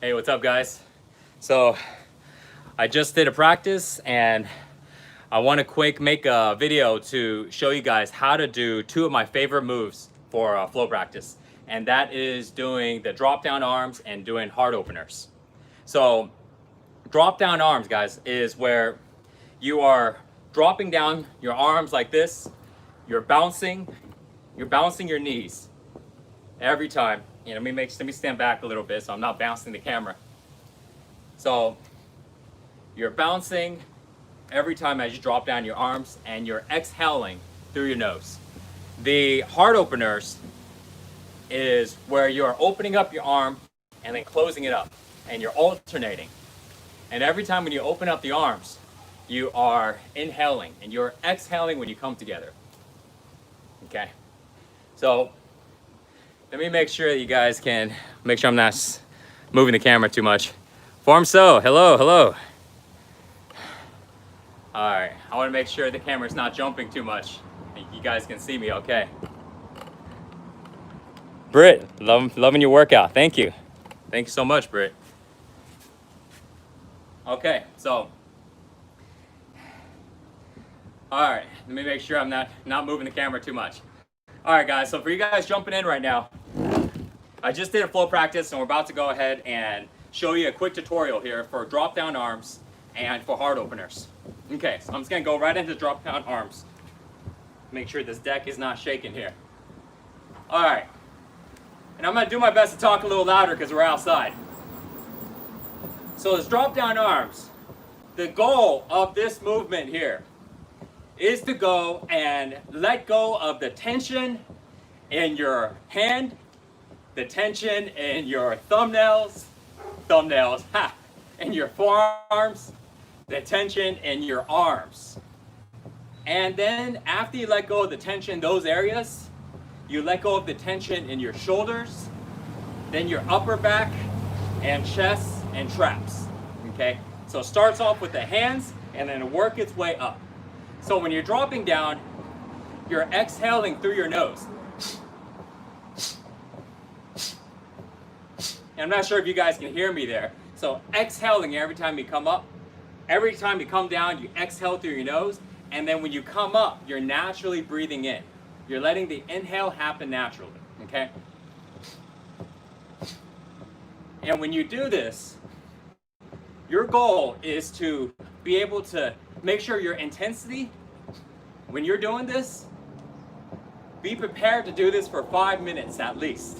Hey, what's up, guys? So I just did a practice and I want to quick make a video to show you guys how to do two of my favorite moves for flow practice, and that is doing the drop down arms and doing heart openers. So drop down arms, guys, is where you are dropping down your arms like this. You're bouncing your knees every time. Let me stand back a little bit so I'm not bouncing the camera. So you're bouncing every time as you drop down your arms, and you're exhaling through your nose. The heart openers is where you're opening up your arm and then closing it up, and you're alternating. And every time when you open up the arms, you are inhaling and you're exhaling when you come together. Okay, so let me make sure that you guys can make sure I'm not moving the camera too much. Form so, hello. All right, I want to make sure the camera's not jumping too much. You guys can see me okay. Britt, loving your workout. Thank you. Thank you so much, Britt. Okay, so, all right, let me make sure I'm not moving the camera too much. All right, guys, so for you guys jumping in right now, I just did a flow practice and we're about to go ahead and show you a quick tutorial here for drop down arms and for heart openers. Okay, so I'm just gonna go right into drop down arms. Make sure this deck is not shaking here. All right, and I'm gonna do my best to talk a little louder because we're outside. So this drop down arms, the goal of this movement here is to go and let go of the tension in your hand, the tension in your thumbnails, in your forearms, the tension in your arms. And then after you let go of the tension in those areas, you let go of the tension in your shoulders, then your upper back and chest and traps. Okay, so it starts off with the hands and then work its way up. So when you're dropping down, you're exhaling through your nose. And I'm not sure if you guys can hear me there. So exhaling every time you come up. Every time you come down, you exhale through your nose. And then when you come up, you're naturally breathing in. You're letting the inhale happen naturally, okay? And when you do this, your goal is to be able to make sure your intensity, when you're doing this, be prepared to do this for 5 minutes at least.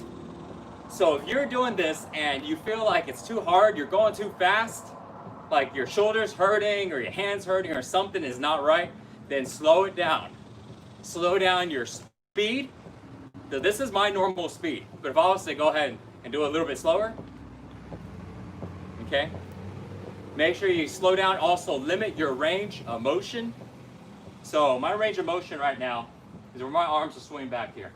So if you're doing this and you feel like it's too hard, you're going too fast, like your shoulders hurting or your hands hurting or something is not right, then slow it down. Slow down your speed. So this is my normal speed, but if I was to go ahead and do it a little bit slower, okay? Make sure you slow down, also limit your range of motion. So my range of motion right now is where my arms are swinging back here.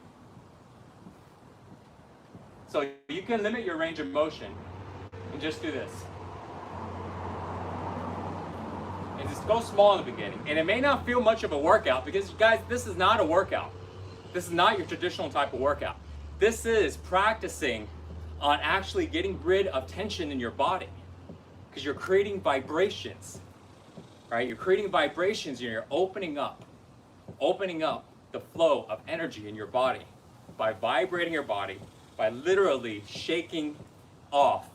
So you can limit your range of motion and just do this. And just go small in the beginning. And it may not feel much of a workout because, guys, this is not a workout. This is not your traditional type of workout. This is practicing on actually getting rid of tension in your body because you're creating vibrations, right? You're creating vibrations and you're opening up the flow of energy in your body by vibrating your body, by literally shaking off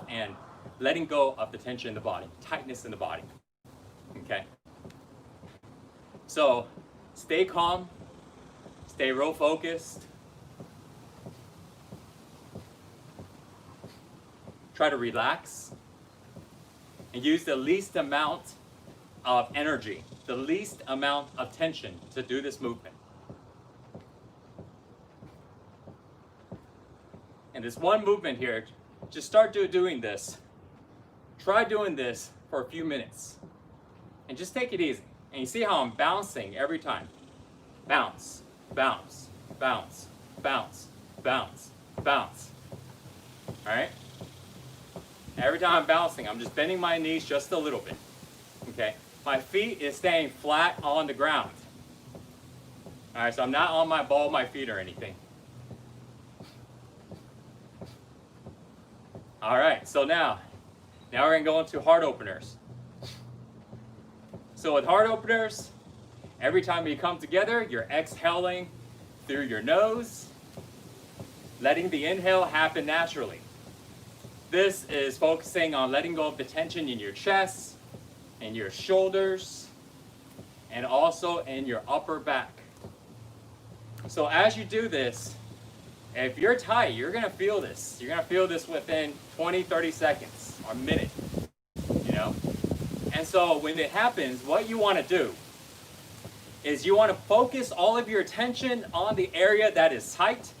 and letting go of the tension in the body, tightness in the body, okay? So stay calm, stay real focused. Try to relax and use the least amount of energy, the least amount of tension to do this movement. And this one movement here, just start doing this. Try doing this for a few minutes and just take it easy. And you see how I'm bouncing every time. Bounce, bounce, bounce, bounce, bounce, bounce. All right? Every time I'm bouncing, I'm just bending my knees just a little bit. Okay? My feet is staying flat on the ground. All right, so I'm not on my ball of my feet or anything. All right, so now we're gonna go into heart openers. So with heart openers, every time you come together, you're exhaling through your nose, letting the inhale happen naturally. This is focusing on letting go of the tension in your chest, in your shoulders, and also in your upper back. So as you do this, if you're tight, you're gonna feel this. You're gonna feel this within 20, 30 seconds or a minute, you know? And so when it happens, what you wanna do is you wanna focus all of your attention on the area that is tight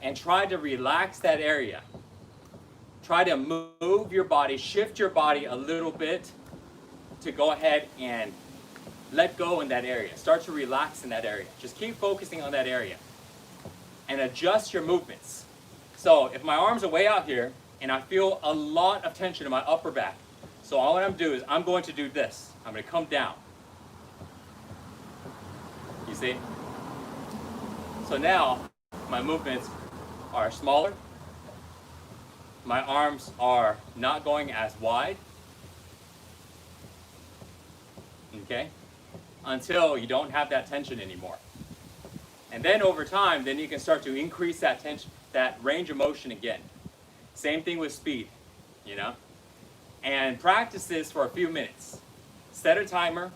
and try to relax that area. Try to move your body, shift your body a little bit to go ahead and let go in that area. Start to relax in that area. Just keep focusing on that area and adjust your movements. So if my arms are way out here and I feel a lot of tension in my upper back, so all I'm gonna do is I'm going to do this. I'm gonna come down. You see? So now my movements are smaller. My arms are not going as wide. Okay? Until you don't have that tension anymore. And then over time, then you can start to increase that tension, that range of motion again. Same thing with speed, you know? And practice this for a few minutes. Set a timer,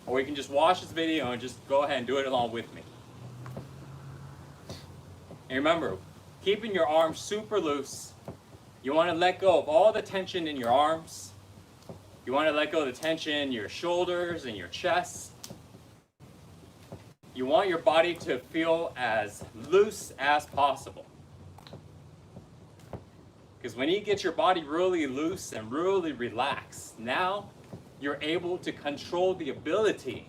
or you can just watch this video and just go ahead and do it along with me. And remember, keeping your arms super loose, you want to let go of all the tension in your arms. You want to let go of the tension in your shoulders and your chest. You want your body to feel as loose as possible. Because when you get your body really loose and really relaxed, now you're able to control the ability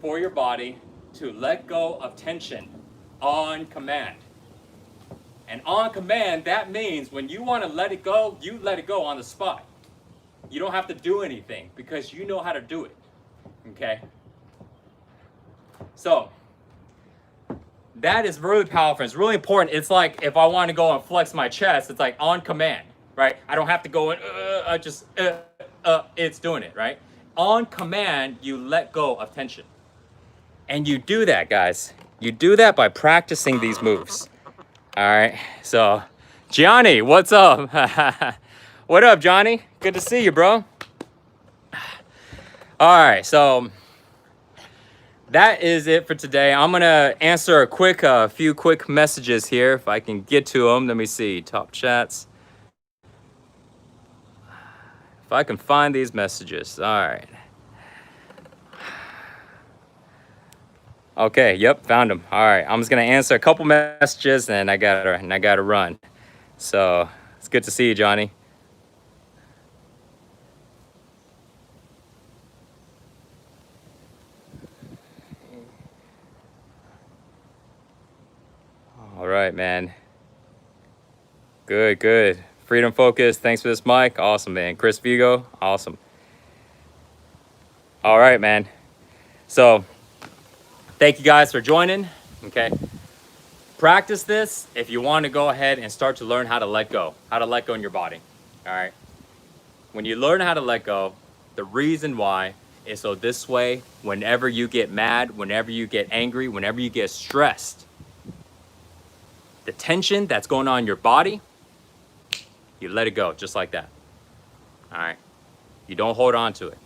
for your body to let go of tension on command. And on command, that means when you want to let it go, you let it go on the spot. You don't have to do anything because you know how to do it, okay? So, that is really powerful. It's really important. It's like if I want to go and flex my chest, it's like on command, right? I don't have to go and it's doing it, right? On command, you let go of tension. And you do that, guys. You do that by practicing these moves. All right, so Johnny, what's up? What up, Johnny? Good to see you, bro. All right, so that is it for today. I'm gonna answer a few quick messages here if I can get to them. Let me see, top chats. If I can find these messages, all right. Okay, yep, found them. All right, I'm just gonna answer a couple messages and I gotta run. So it's good to see you, Johnny. All right, man. Good, good. Freedom Focus, thanks for this mic. Awesome, man. Chris Vigo, awesome. All right, man. So thank you guys for joining, okay? Practice this if you want to go ahead and start to learn how to let go in your body, all right? When you learn how to let go, the reason why is so this way, whenever you get mad, whenever you get angry, whenever you get stressed, the tension that's going on in your body, you let it go just like that, all right? You don't hold on to it.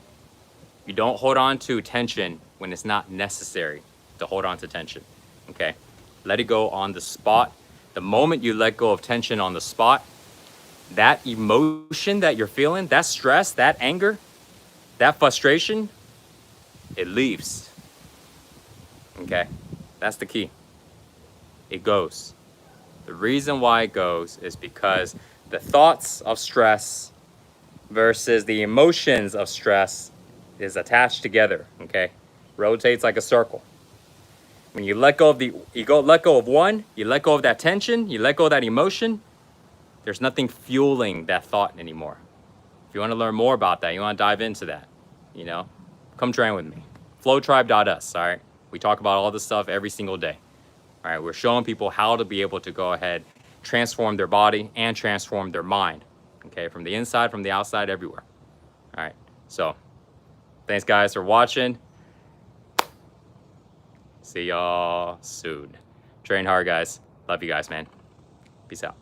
You don't hold on to tension when it's not necessary to hold on to tension, okay? Let it go on the spot. The moment you let go of tension on the spot, that emotion that you're feeling, that stress, that anger, that frustration, it leaves, okay? That's the key. It goes. The reason why it goes is because the thoughts of stress versus the emotions of stress is attached together, okay? Rotates like a circle. When you let go of let go of one, you let go of that tension, you let go of that emotion, there's nothing fueling that thought anymore. If you want to learn more about that, you want to dive into that, you know, come train with me. Flowtribe.us, all right? We talk about all this stuff every single day. All right, we're showing people how to be able to go ahead transform their body and transform their mind. Okay, from the inside, from the outside, everywhere. All right, so thanks guys for watching. See y'all soon. Train hard, guys. Love you guys, man. Peace out.